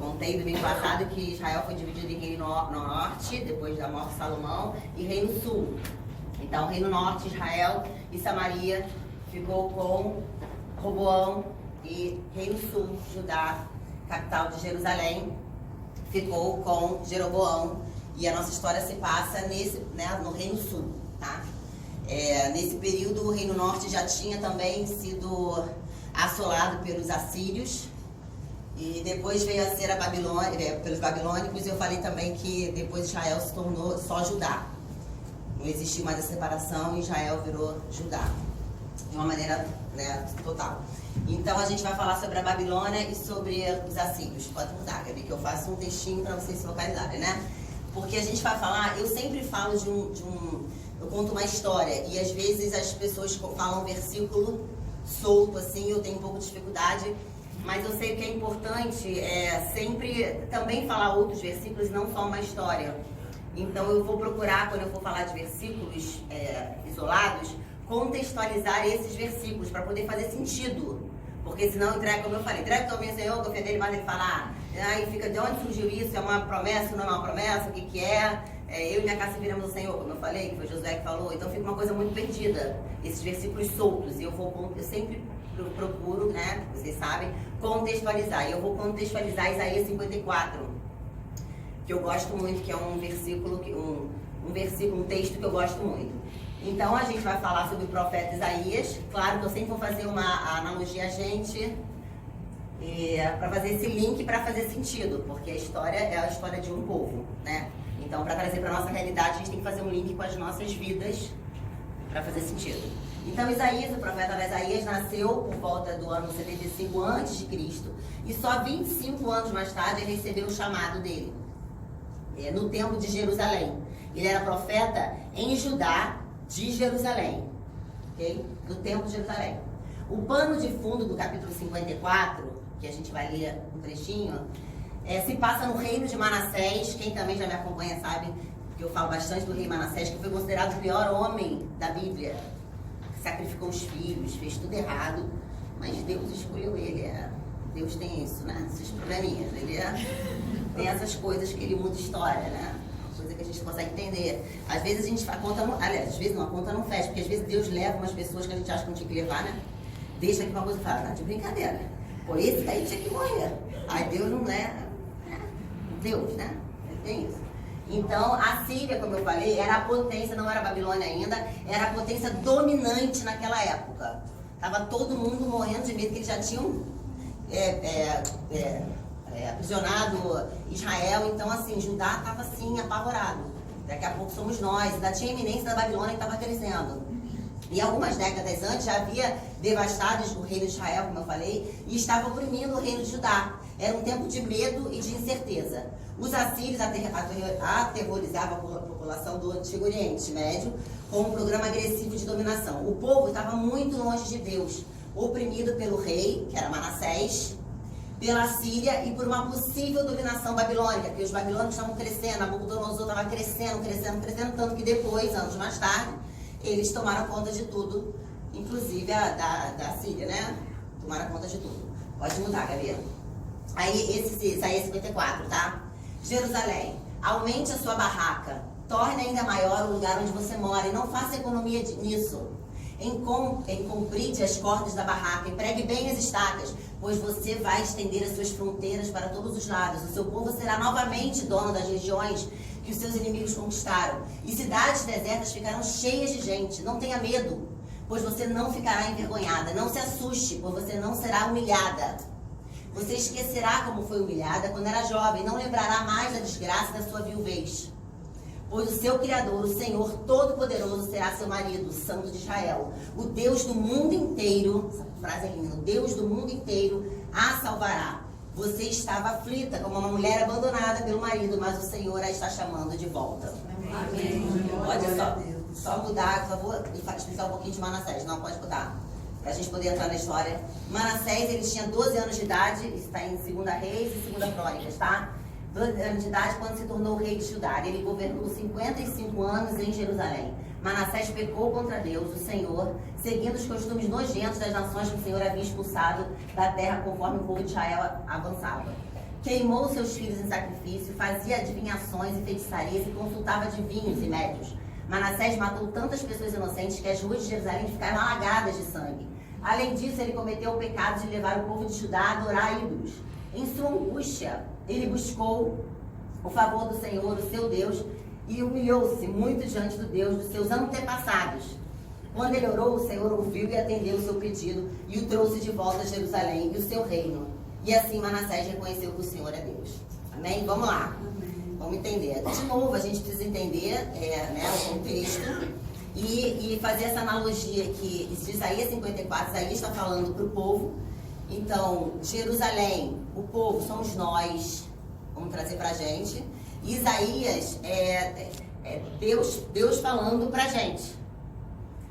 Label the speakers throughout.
Speaker 1: contei domingo passado que Israel foi dividido em reino norte, depois da morte de Salomão, e reino sul. Então, reino norte, Israel e Samaria, ficou com Roboão, e reino sul, Judá, capital de Jerusalém, ficou com Jeroboão. E a nossa história se passa no reino sul, tá? Nesse período, o reino norte já tinha também sido assolado pelos assírios, e depois veio a ser a Babilônia, pelos babilônicos. Eu falei também que depois Israel se tornou só Judá. Não existiu mais a separação e Israel virou Judá, de uma maneira, total. Então a gente vai falar sobre a Babilônia e sobre os assírios. Pode mudar, Gabi, que eu faço um textinho para vocês se localizarem, né? Porque a gente vai falar, eu sempre falo eu conto uma história, e às vezes as pessoas falam um versículo solto, assim, eu tenho um pouco de dificuldade, mas eu sei que é importante sempre também falar outros versículos e não só uma história. Então eu vou procurar, quando eu for falar de versículos isolados, contextualizar esses versículos para poder fazer sentido. Porque senão entrega, como eu falei, entrega o teu Senhor, confia nele, mas ele falar, aí fica de onde surgiu isso, é uma promessa, não é uma promessa, o que é? Eu e minha casa viramos o Senhor, como eu falei, que foi Josué que falou, então fica uma coisa muito perdida, esses versículos soltos, e eu sempre procuro, né, vocês sabem, contextualizar, e eu vou contextualizar Isaías 54, que eu gosto muito, que é um versículo, um texto que eu gosto muito. Então a gente vai falar sobre o profeta Isaías. Claro que eu sempre vou fazer uma analogia a gente, para fazer esse link, para fazer sentido, porque a história é a história de um povo, né? Então, para trazer para a nossa realidade, a gente tem que fazer um link com as nossas vidas para fazer sentido. Então Isaías, o profeta Isaías, nasceu por volta do ano 75 a.C. e só 25 anos mais tarde ele recebeu o chamado dele, no templo de Jerusalém. Ele era profeta em Judá, de Jerusalém, ok? Do templo de Jerusalém. O pano de fundo do capítulo 54, que a gente vai ler um trechinho, se passa no reino de Manassés. Quem também já me acompanha sabe que eu falo bastante do rei Manassés, que foi considerado o pior homem da Bíblia. Sacrificou os filhos, fez tudo errado, mas Deus escolheu ele. Deus tem isso, né? Esses probleminhas. Ele tem essas coisas que ele muda história, né? Coisa que a gente consegue entender. Às vezes a gente a conta não, aliás, às vezes não, a conta não fecha, porque às vezes Deus leva umas pessoas que a gente acha que não tinha que levar, né? Deixa aqui uma coisa e fala, tá de brincadeira. Pô, esse daí tinha que morrer. Aí Deus não leva. Deus, né? Tem isso. Então, a Síria, como eu falei, era a potência, não era a Babilônia ainda, era a potência dominante naquela época. Tava todo mundo morrendo de medo, que eles já tinham aprisionado Israel. Então, assim, Judá estava assim, apavorado. Daqui a pouco somos nós. Ainda tinha a iminência da Babilônia que estava crescendo. E algumas décadas antes já havia devastado o reino de Israel, como eu falei, e estava oprimindo o reino de Judá. Era um tempo de medo e de incerteza. Os assírios aterrorizavam a população do Antigo Oriente Médio com um programa agressivo de dominação. O povo estava muito longe de Deus, oprimido pelo rei, que era Manassés, pela Síria e por uma possível dominação babilônica, porque os babilônicos estavam crescendo, Nabucodonosor estava crescendo, tanto que depois, anos mais tarde, eles tomaram conta de tudo, inclusive da Síria, né? Tomaram conta de tudo. Pode mudar, Gabriel. Aí, esse Isaías 54, tá? Jerusalém, aumente a sua barraca, torne ainda maior o lugar onde você mora e não faça economia nisso. Compride as cordas da barraca e pregue bem as estacas, pois você vai estender as suas fronteiras para todos os lados. O seu povo será novamente dono das regiões que os seus inimigos conquistaram. E cidades desertas ficarão cheias de gente. Não tenha medo, pois você não ficará envergonhada. Não se assuste, pois você não será humilhada. Você esquecerá como foi humilhada quando era jovem, não lembrará mais da desgraça da sua viuvez. Pois o seu Criador, o Senhor Todo-Poderoso, será seu marido, o Santo de Israel. O Deus do mundo inteiro, essa frase é linda, o Deus do mundo inteiro a salvará. Você estava aflita como uma mulher abandonada pelo marido, mas o Senhor a está chamando de volta. Amém. Pode só mudar, por favor, e explicar um pouquinho de Manassés. Não, pode mudar. Para a gente poder entrar na história. Manassés, ele tinha 12 anos de idade, isso está em 2 Reis e 2 Crônicas, tá? 12 anos de idade quando se tornou rei de Judá. Ele governou 55 anos em Jerusalém. Manassés pecou contra Deus, o Senhor, seguindo os costumes nojentos das nações que o Senhor havia expulsado da terra conforme o povo de Israel avançava. queimou seus filhos em sacrifício, fazia adivinhações e feitiçarias e consultava adivinhos e médios. Manassés matou tantas pessoas inocentes que as ruas de Jerusalém ficaram alagadas de sangue. Além disso, ele cometeu o pecado de levar o povo de Judá a adorar ídolos. Em sua angústia, ele buscou o favor do Senhor, o seu Deus, e humilhou-se muito diante do Deus dos seus antepassados. Quando ele orou, o Senhor ouviu e atendeu o seu pedido e o trouxe de volta a Jerusalém e o seu reino. E assim Manassés reconheceu que o Senhor é Deus. Amém? Vamos lá. Vamos entender. De novo, a gente precisa entender o contexto e fazer essa analogia aqui de Isaías 54. Isaías está falando para o povo. Então, Jerusalém, o povo, somos nós. Vamos trazer para a gente. Isaías Deus falando para a gente.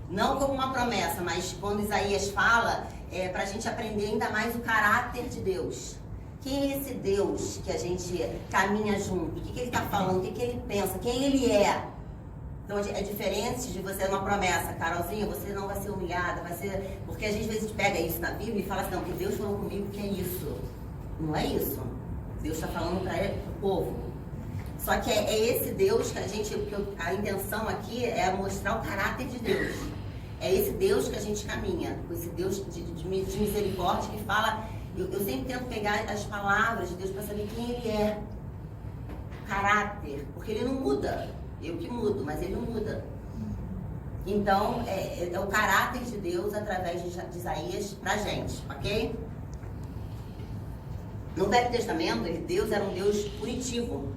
Speaker 1: Não como uma promessa, mas quando Isaías fala, para a gente aprender ainda mais o caráter de Deus. Quem é esse Deus que a gente caminha junto? O que ele está falando? O que ele pensa? Quem ele é? Então é diferente de você uma promessa. Carolzinha, você não vai ser humilhada, vai ser... Porque às vezes pega isso na Bíblia e fala assim, não, que Deus falou comigo que é isso. Não é isso. Deus está falando para o povo. Só que é esse Deus que a intenção aqui é mostrar o caráter de Deus. É esse Deus que a gente caminha, com esse Deus de misericórdia que fala... Eu sempre tento pegar as palavras de Deus para saber quem Ele é. Caráter, porque Ele não muda. Eu que mudo, mas Ele não muda. Então, é o caráter de Deus através de Isaías para a gente, ok? No Velho Testamento, Deus era um Deus punitivo,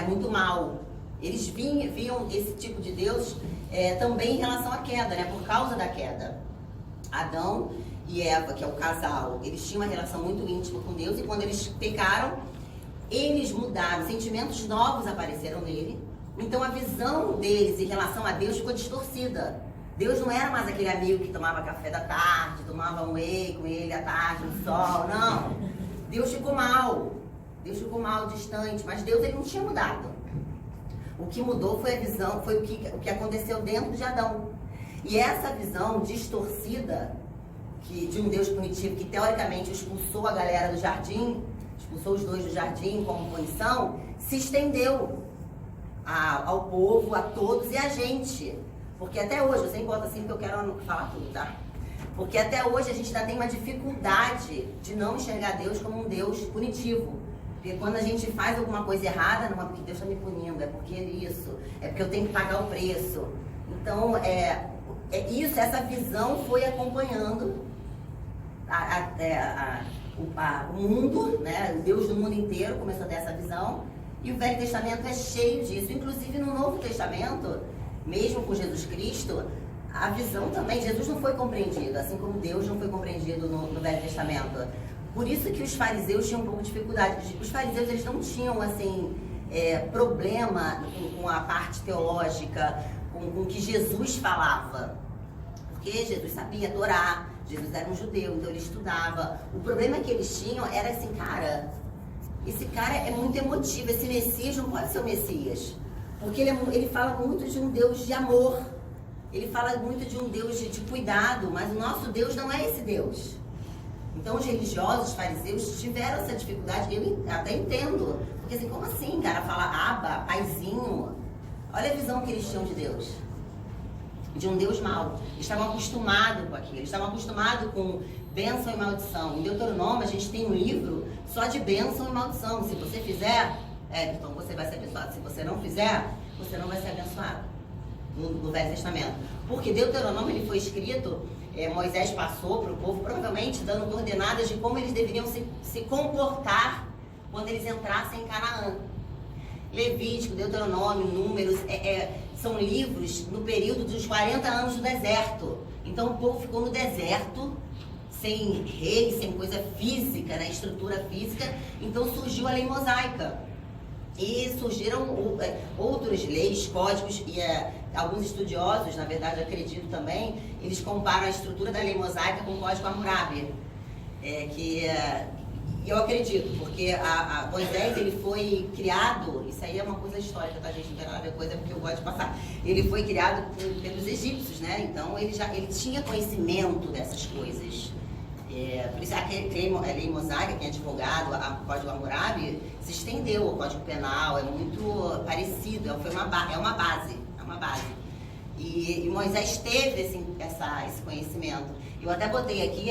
Speaker 1: muito mau. Eles viam esse tipo de Deus também em relação à queda, por causa da queda. Adão e Eva, que é o casal, eles tinham uma relação muito íntima com Deus e quando eles pecaram, eles mudaram, sentimentos novos apareceram nele. Então a visão deles em relação a Deus ficou distorcida. Deus não era mais aquele amigo que tomava café da tarde, tomava um whey com ele à tarde no sol, não. Deus ficou mal, distante, mas Deus ele não tinha mudado. O que mudou foi a visão, foi o que aconteceu dentro de Adão. E essa visão distorcida de um Deus punitivo que teoricamente expulsou a galera do jardim, expulsou os dois do jardim como punição, se estendeu ao povo, a todos e a gente. Porque até hoje, eu sempre boto assim porque eu quero falar tudo, tá? Porque até hoje a gente ainda tem uma dificuldade de não enxergar Deus como um Deus punitivo. Porque quando a gente faz alguma coisa errada, não é porque Deus está me punindo, é porque isso, é porque eu tenho que pagar o preço. Então, essa visão foi acompanhando o mundo, o Deus do mundo inteiro começou a ter essa visão, e o Velho Testamento é cheio disso. Inclusive no Novo Testamento, mesmo com Jesus Cristo, a visão também, Jesus não foi compreendido, assim como Deus não foi compreendido no Velho Testamento. Por isso que os fariseus tinham um pouco de dificuldade. Os fariseus, eles não tinham, assim, problema com a parte teológica, com o que Jesus falava. Porque Jesus sabia Torá, Jesus era um judeu, então ele estudava. O problema que eles tinham era assim, esse cara é muito emotivo, esse Messias não pode ser o Messias. Porque ele fala muito de um Deus de amor, ele fala muito de um Deus de cuidado, mas o nosso Deus não é esse Deus. Então os religiosos, os fariseus, tiveram essa dificuldade, eu até entendo. Porque assim, como assim, cara, fala Abba, paizinho? Olha a visão que eles tinham de Deus. De um Deus mau. Eles estavam acostumados com aquilo, eles estavam acostumados com bênção e maldição. Em Deuteronômio, a gente tem um livro só de bênção e maldição. Se você fizer, então você vai ser abençoado. Se você não fizer, você não vai ser abençoado. No Velho Testamento. Porque Deuteronômio ele foi escrito, Moisés passou para o povo, provavelmente dando coordenadas de como eles deveriam se comportar quando eles entrassem em Canaã. Levítico, Deuteronômio, Números, são livros no período dos 40 anos do deserto. Então o povo ficou no deserto, sem rei, sem coisa física, estrutura física. Então surgiu a lei mosaica. E surgiram outras leis, códigos, e alguns estudiosos, na verdade, acredito também, eles comparam a estrutura da lei mosaica com o código Hammurabi. Eu acredito, porque Moisés, ele foi criado, isso aí é uma coisa histórica, tá, gente? Não tem nada a ver com coisa porque eu gosto de passar. Ele foi criado pelos egípcios, Então ele tinha conhecimento dessas coisas. Por isso a lei mosaica, quem é advogado, o Código Hammurabi, se estendeu ao Código Penal, é muito parecido, é uma base. E Moisés teve esse conhecimento. Eu até botei aqui,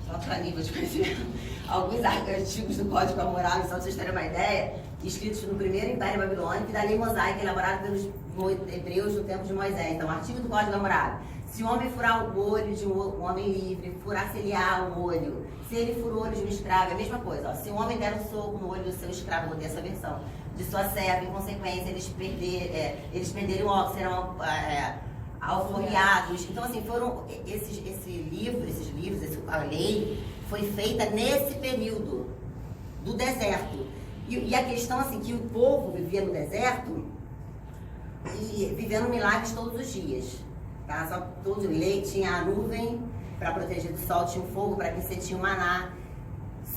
Speaker 1: só para nível de conhecimento, alguns artigos do Código Hammurabi, só para vocês terem uma ideia, escritos no primeiro Império Babilônico, da lei mosaica elaborada pelos hebreus no tempo de Moisés. Então, artigo do Código Hammurabi. Se um homem furar o olho de um homem livre, furar-se-lhe-á o olho. Se ele furou o olho de um escravo, é a mesma coisa. Ó. Se um homem der um soco no olho do seu escravo, vou ter essa versão, de sua serva, em consequência, eles perderem o óculos, serão alforriados. Então, assim, foram esses livros, a lei foi feita nesse período do deserto. E a questão, assim, que o povo vivia no deserto e vivendo milagres todos os dias. Tá? Só todo lei tinha a nuvem para proteger do sol, tinha o fogo para aquecer, tinha o maná.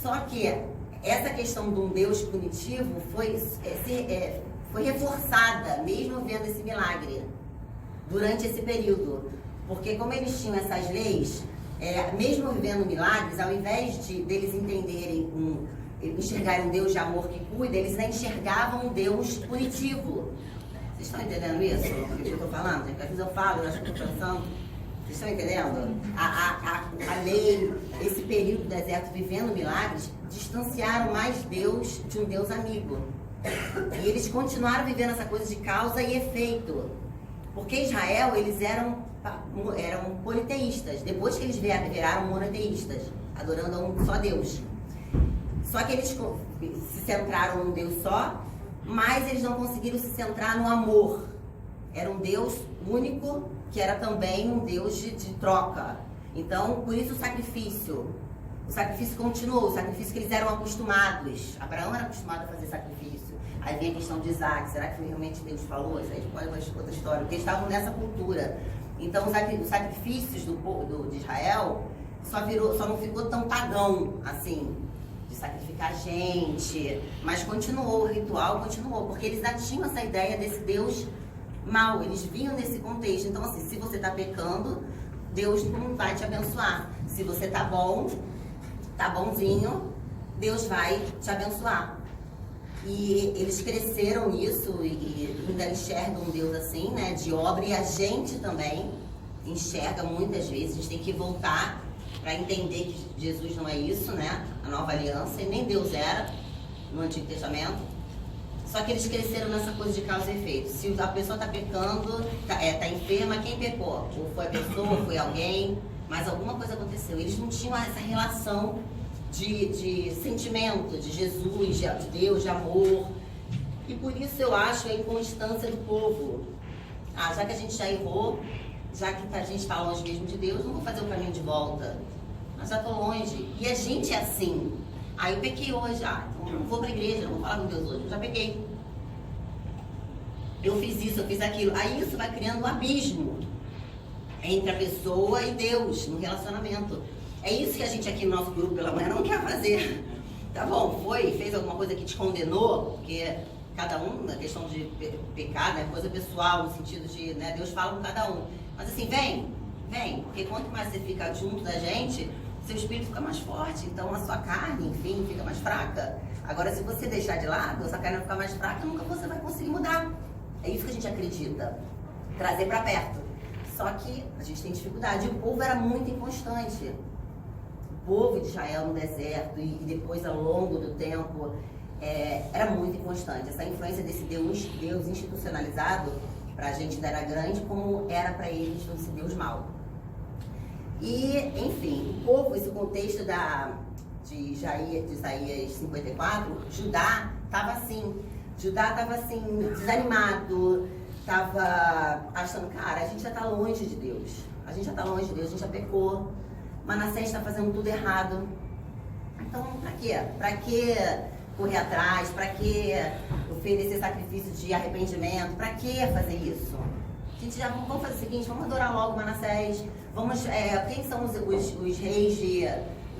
Speaker 1: Só que essa questão de um Deus punitivo foi reforçada, mesmo vendo esse milagre, durante esse período. Porque como eles tinham essas leis, mesmo vivendo milagres, ao invés deles enxergarem um Deus de amor que cuida, eles ainda enxergavam um Deus punitivo. Vocês estão entendendo isso? O que eu estou falando? Às vezes eu falo, eu acho que eu estou pensando. Vocês estão entendendo? A lei, esse período do deserto vivendo milagres, distanciaram mais Deus de um Deus amigo. E eles continuaram vivendo essa coisa de causa e efeito. Porque Israel, eles eram politeístas. Depois que eles viraram monoteístas, adorando a um só Deus. Só que eles se centraram num Deus só, mas eles não conseguiram se centrar no amor. Era um Deus único, que era também um Deus de troca. Então, por isso o sacrifício continuou, o sacrifício que eles eram acostumados. Abraão era acostumado a fazer sacrifício. Aí vem a questão de Isaac, será que foi realmente Deus falou? Isso aí pode ser outra história, porque eles estavam nessa cultura. Então, os sacrifícios de Israel só não ficou tão pagão, assim, de sacrificar gente, mas continuou, o ritual continuou, porque eles já tinham essa ideia desse Deus mau, eles vinham nesse contexto. Então, assim, se você está pecando, Deus não vai te abençoar. Se você tá bonzinho, Deus vai te abençoar. E eles cresceram nisso e ainda enxergam um Deus assim, né, de obra, e a gente também enxerga muitas vezes. A gente tem que voltar para entender que Jesus não é isso, né, a nova aliança, e nem Deus era no Antigo Testamento. Só que eles cresceram nessa coisa de causa e efeito. Se a pessoa está pecando, tá enferma, quem pecou? Ou foi a pessoa, ou foi alguém, mas alguma coisa aconteceu. Eles não tinham essa relação de sentimento, de Jesus, de Deus, de amor. E por isso eu acho a inconstância do povo. Já que a gente já errou, já que a gente está longe mesmo de Deus, não vou fazer o caminho de volta. Mas já estou longe. E a gente é assim. Eu pequei hoje, então não vou para a igreja, não vou falar com Deus hoje, eu já peguei. Eu fiz isso, eu fiz aquilo. Aí isso vai criando um abismo entre a pessoa e Deus no relacionamento. É isso que a gente aqui no nosso grupo pela manhã não quer fazer. Tá bom, fez alguma coisa que te condenou, porque cada um, na questão de pecado, é coisa pessoal, no sentido de, né, Deus fala com cada um. Mas assim, vem, porque quanto mais você fica junto da gente, seu espírito fica mais forte, então a sua carne, enfim, fica mais fraca. Agora, se você deixar de lado, a sua carne vai ficar mais fraca, nunca você vai conseguir mudar. É isso que a gente acredita, trazer para perto. Só que a gente tem dificuldade, e o povo era muito inconstante. O povo de Israel no deserto e depois ao longo do tempo era muito inconstante. Essa influência desse Deus institucionalizado para a gente ainda era grande, como era para eles esse Deus mau. E, enfim, o povo, esse contexto de Isaías 54, Judá estava assim, desanimado, estava achando, cara, a gente já está longe de Deus, a gente já pecou, Manassés está fazendo tudo errado. Então, para quê? Para que correr atrás? Para que oferecer sacrifício de arrependimento? Para que fazer isso? A gente vamos fazer o seguinte, vamos adorar logo Manassés. Quem são os reis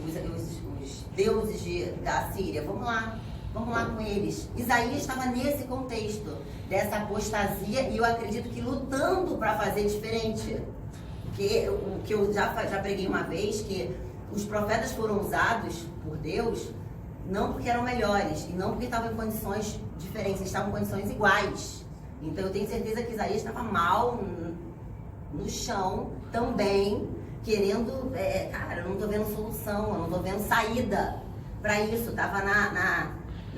Speaker 1: os deuses da Síria? Vamos lá com eles. Isaías estava nesse contexto dessa apostasia, e eu acredito que lutando para fazer diferente. O que eu já preguei uma vez, que os profetas foram usados por Deus não porque eram melhores e não porque estavam em condições diferentes, eles estavam em condições iguais. Então eu tenho certeza que Isaías estava mal no chão também, querendo, cara, eu não estou vendo solução, eu não estou vendo saída para isso, estava na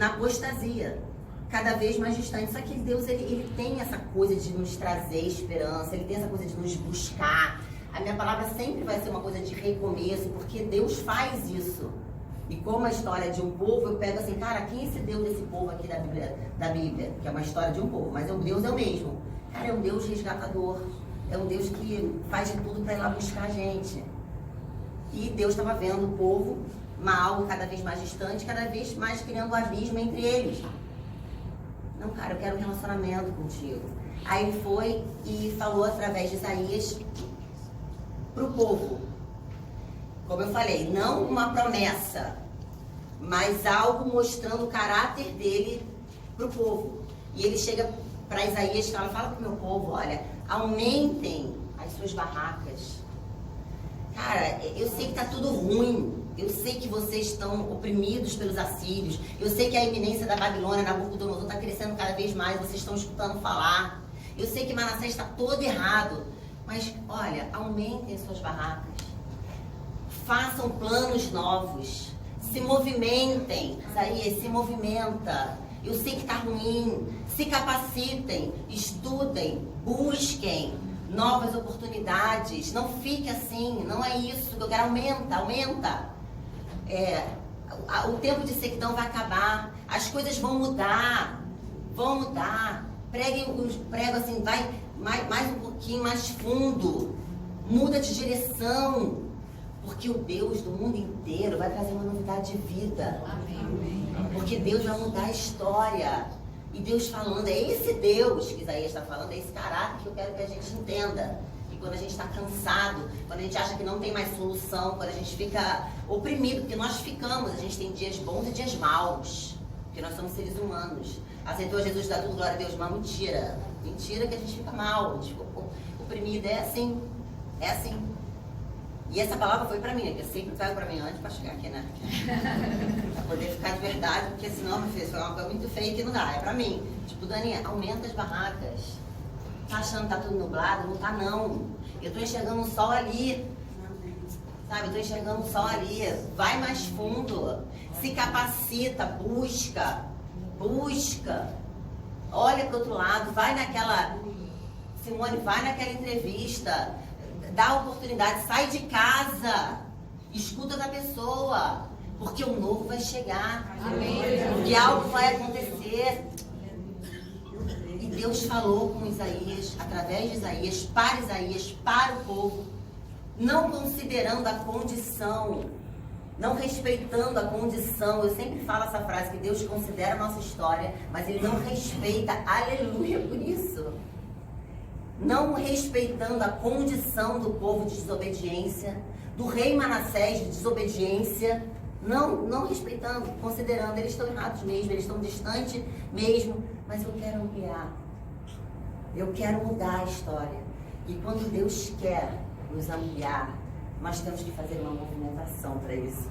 Speaker 1: apostasia, cada vez mais distante. Só que Deus, ele tem essa coisa de nos trazer esperança, ele tem essa coisa de nos buscar. A minha palavra sempre vai ser uma coisa de recomeço, porque Deus faz isso. E como a história de um povo, eu pego assim, cara, quem é esse Deus desse povo aqui da Bíblia? Que é uma história de um povo, mas o Deus é o mesmo. Cara, é um Deus resgatador. É um Deus que faz de tudo para ir lá buscar a gente. E Deus estava vendo o povo mal, cada vez mais distante, cada vez mais criando um abismo entre eles. Não, cara, eu quero um relacionamento contigo. Aí ele foi e falou através de Isaías para o povo. Como eu falei, não uma promessa, mas algo mostrando o caráter dele para o povo. E ele chega para Isaías e fala para o meu povo, olha, aumentem as suas barracas. Cara, eu sei que está tudo ruim. Eu sei que vocês estão oprimidos pelos assírios. Eu sei que a iminência da Babilônia, Nabucodonosor, está crescendo cada vez mais. Vocês estão escutando falar. Eu sei que Manassés está todo errado. Mas, olha, aumentem as suas barracas. Façam planos novos. Se movimentem. Isaías, se movimenta. Eu sei que está ruim. Se capacitem. Estudem. Busquem novas oportunidades. Não fique assim. Não é isso que eu quero. Aumenta. O tempo de sequidão vai acabar. As coisas vão mudar. Prego assim, vai mais um pouquinho mais fundo. Muda de direção. Porque o Deus do mundo inteiro vai trazer uma novidade de vida. Amém. Porque Deus vai mudar a história. E Deus falando, é esse Deus que Isaías está falando, é esse caráter que eu quero que a gente entenda. E quando a gente está cansado, quando a gente acha que não tem mais solução, quando a gente fica oprimido, porque nós ficamos, a gente tem dias bons e dias maus. Porque nós somos seres humanos. Aceitou Jesus, dá tudo, glória a Deus, uma mentira. Mentira que a gente fica mal, a gente fica oprimido. É assim. E essa palavra foi pra mim, né? Que eu sempre trago pra mim antes pra chegar aqui, né? Pra poder ficar de verdade, porque senão, meu filho, foi uma coisa muito feia que não dá. É pra mim. Tipo, Dani, aumenta as barracas. Tá achando que tá tudo nublado? Não tá, não. Eu tô enxergando o sol ali. Sabe? Eu tô enxergando o sol ali. Vai mais fundo. Se capacita, busca. Olha pro outro lado. Vai naquela... Simone, vai naquela entrevista. Dá oportunidade, sai de casa, escuta da pessoa, porque o novo vai chegar. Amém. Porque algo vai acontecer. E Deus falou com Isaías, através de Isaías, para o povo, não considerando a condição, não respeitando a condição. Eu sempre falo essa frase, que Deus considera a nossa história, mas Ele não respeita, aleluia, por isso. Não respeitando a condição do povo de desobediência, do rei Manassés de desobediência, não respeitando, considerando, eles estão errados mesmo, eles estão distantes mesmo, mas eu quero ampliar, eu quero mudar a história. E quando Deus quer nos ampliar, nós temos que fazer uma movimentação para isso.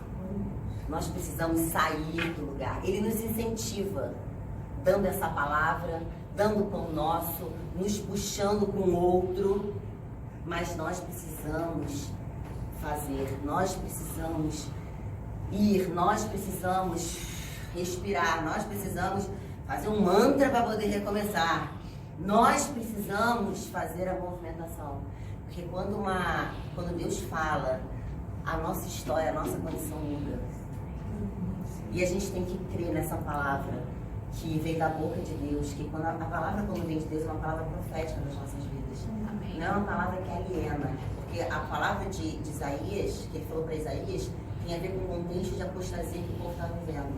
Speaker 1: Nós precisamos sair do lugar. Ele nos incentiva, dando essa palavra, dando o pão nosso, nos puxando com o outro, mas nós precisamos fazer, nós precisamos ir, nós precisamos respirar, nós precisamos fazer um mantra para poder recomeçar, nós precisamos fazer a movimentação, porque quando Deus fala, a nossa história, a nossa condição muda, e a gente tem que crer nessa palavra que vem da boca de Deus, que quando a palavra quando vem de Deus é uma palavra profética nas nossas vidas. Amém. Não é uma palavra que aliena, porque a palavra de Isaías, que ele falou para Isaías, tem a ver com o contexto de apostasia que o povo está vivendo.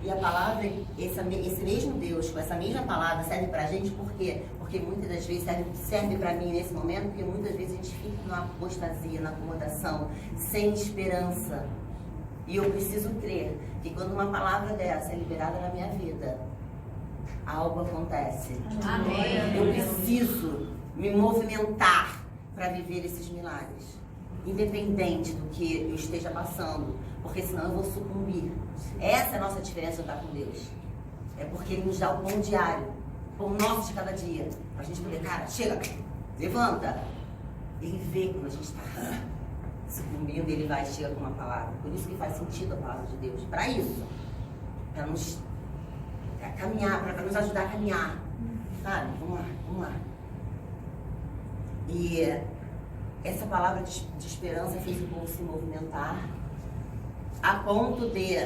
Speaker 1: E a palavra, esse mesmo Deus, com essa mesma palavra, serve para a gente por quê? Porque muitas das vezes serve para mim nesse momento, porque muitas vezes a gente fica numa apostasia, na acomodação, sem esperança. E eu preciso crer que quando uma palavra dessa é liberada na minha vida, algo acontece. Amém. Eu preciso me movimentar para viver esses milagres. independente do que eu esteja passando, porque senão eu vou sucumbir. Essa é a nossa diferença de andar com Deus. É porque Ele nos dá o pão diário, o pão nosso de cada dia, pra gente poder, cara, chega, levanta. Ele vê quando a gente está sucumbindo, Ele vai e chega com uma palavra. Por isso que faz sentido a palavra de Deus, para isso, para nos caminhar, para nos ajudar a caminhar, sabe? Vamos lá. E essa palavra de esperança fez o povo se movimentar, a ponto de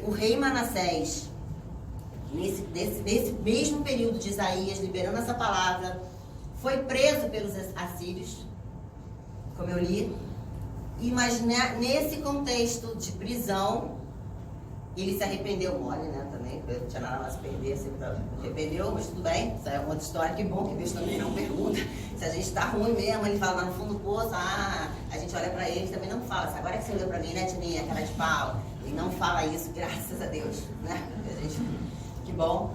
Speaker 1: o rei Manassés, nesse mesmo período de Isaías, liberando essa palavra, foi preso pelos assírios, como eu li. Mas nesse contexto de prisão, ele se arrependeu, mole, né, também, porque não tinha nada mais a perder, se arrependeu, mas tudo bem, isso é outra história, que bom que Deus também não pergunta se a gente está ruim mesmo. Ele fala lá no fundo do poço, a gente olha pra ele, também não fala, agora é que você olhou pra mim, né, Tininha, cara de pau, ele não fala isso, graças a Deus, né, que bom.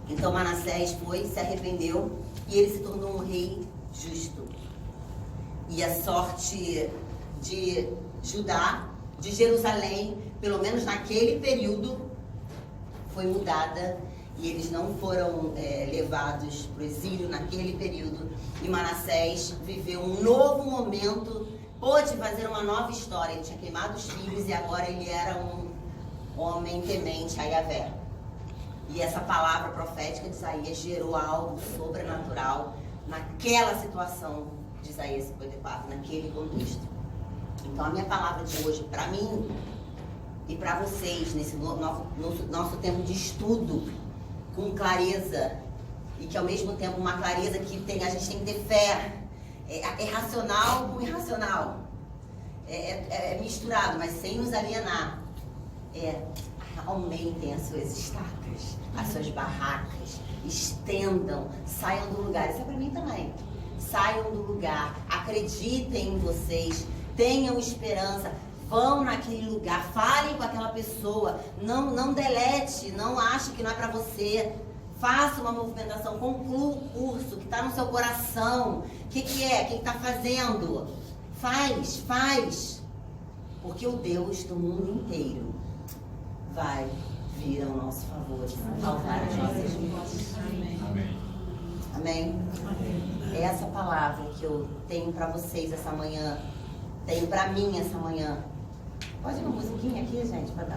Speaker 1: Então Manassés se arrependeu, e ele se tornou um rei justo. E a sorte de Judá, de Jerusalém, pelo menos naquele período, foi mudada. E eles não foram levados para o exílio naquele período. E Manassés viveu um novo momento, pôde fazer uma nova história. Ele tinha queimado os filhos e agora ele era um homem temente a Yahvé. E essa palavra profética de Isaías gerou algo sobrenatural naquela situação de Isaías 54, naquele contexto. Então a minha palavra de hoje, para mim e para vocês, nesse nosso tempo de estudo, com clareza, e que ao mesmo tempo uma clareza que a gente tem que ter fé, é racional com irracional, é misturado, mas sem nos alienar. Aumentem as suas estacas, as suas barracas, estendam, saiam do lugar. Isso é para mim também. Saiam do lugar, acreditem em vocês, tenham esperança, vão naquele lugar, falem com aquela pessoa, não delete, não ache que não é para você, faça uma movimentação, conclua o curso que está no seu coração. O que é? O que está fazendo? Faz, porque o Deus do mundo inteiro vai vir ao nosso favor, salvar as nossas vidas. Amém? É essa palavra que eu tenho para vocês essa manhã, tenho para mim essa manhã. Pode ir uma musiquinha aqui, gente, para dar